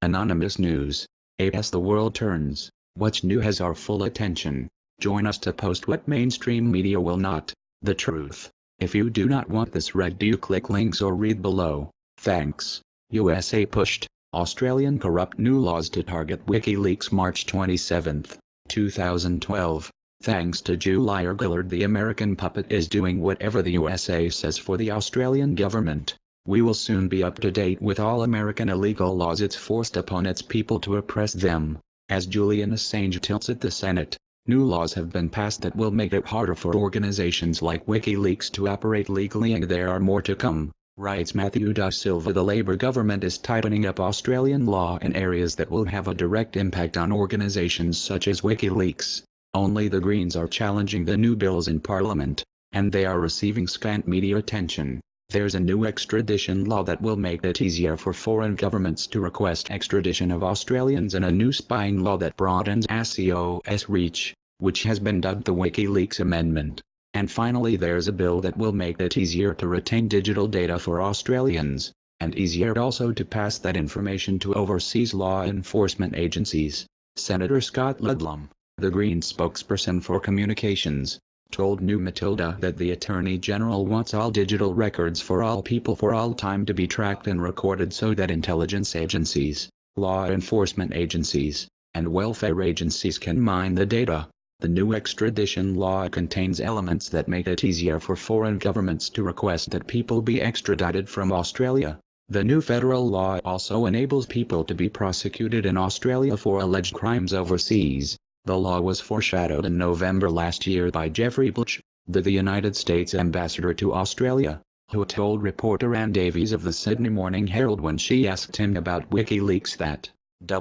Anonymous News. As the world turns, what's new has our full attention. Join us to post what mainstream media will not. The truth. If you do not want this read, do click links or read below. Thanks. USA pushed Australian corrupt new laws to target Wikileaks March 27, 2012. Thanks to Julia Gillard, the American puppet is doing whatever the USA says for the Australian government. We will soon be up to date with all American illegal laws it's forced upon its people to oppress them. As Julian Assange tilts at the Senate, new laws have been passed that will make it harder for organizations like WikiLeaks to operate legally, and there are more to come, writes Matthew da Silva. The Labour government is tightening up Australian law in areas that will have a direct impact on organizations such as WikiLeaks. Only the Greens are challenging the new bills in Parliament, and they are receiving scant media attention. There's a new extradition law that will make it easier for foreign governments to request extradition of Australians, and a new spying law that broadens ASIO's reach, which has been dubbed the WikiLeaks Amendment. And finally, there's a bill that will make it easier to retain digital data for Australians, and easier also to pass that information to overseas law enforcement agencies. Senator Scott Ludlam, the Green spokesperson for communications, told New Matilda that the Attorney General wants all digital records for all people for all time to be tracked and recorded so that intelligence agencies, law enforcement agencies, and welfare agencies can mine the data. The new extradition law contains elements that make it easier for foreign governments to request that people be extradited from Australia. The new federal law also enables people to be prosecuted in Australia for alleged crimes overseas. The law was foreshadowed in November last year by Jeffrey Butch, the United States ambassador to Australia, who told reporter Ann Davies of the Sydney Morning Herald when she asked him about WikiLeaks that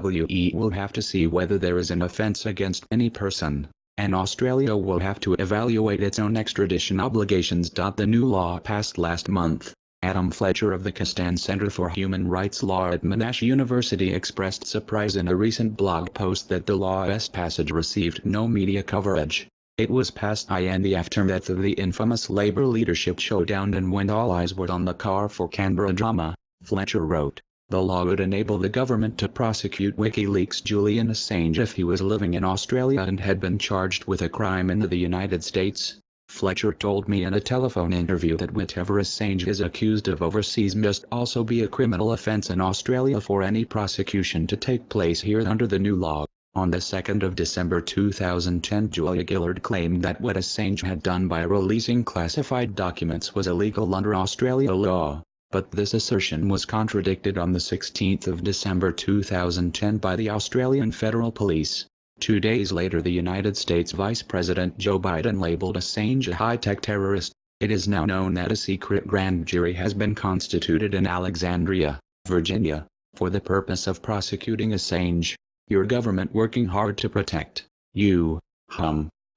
"We will have to see whether there is an offence against any person, and Australia will have to evaluate its own extradition obligations." The new law passed last month. Adam Fletcher of the Kastan Center for Human Rights Law at Monash University expressed surprise in a recent blog post that the law's passage received no media coverage. It was passed in the aftermath of the infamous Labour leadership showdown and when all eyes were on the car for Canberra drama, Fletcher wrote. The law would enable the government to prosecute WikiLeaks Julian Assange if he was living in Australia and had been charged with a crime in the United States. Fletcher told me in a telephone interview that whatever Assange is accused of overseas must also be a criminal offence in Australia for any prosecution to take place here under the new law. On the 2nd of December 2010, Julia Gillard claimed that what Assange had done by releasing classified documents was illegal under Australia law, but this assertion was contradicted on the 16th of December 2010 by the Australian Federal Police. 2 days later, the United States Vice President Joe Biden labeled Assange a high-tech terrorist. It is now known that a secret grand jury has been constituted in Alexandria, Virginia, for the purpose of prosecuting Assange. Your government working hard to protect you,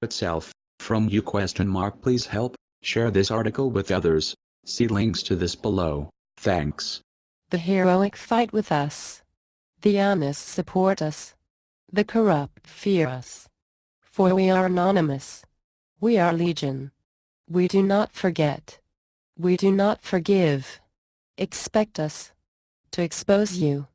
itself, from you? Please help, share this article with others. See links to this below. Thanks. The heroic fight with us. The honest support us. The corrupt fear us. For we are anonymous. We are legion. We do not forget. We do not forgive. Expect us to expose you.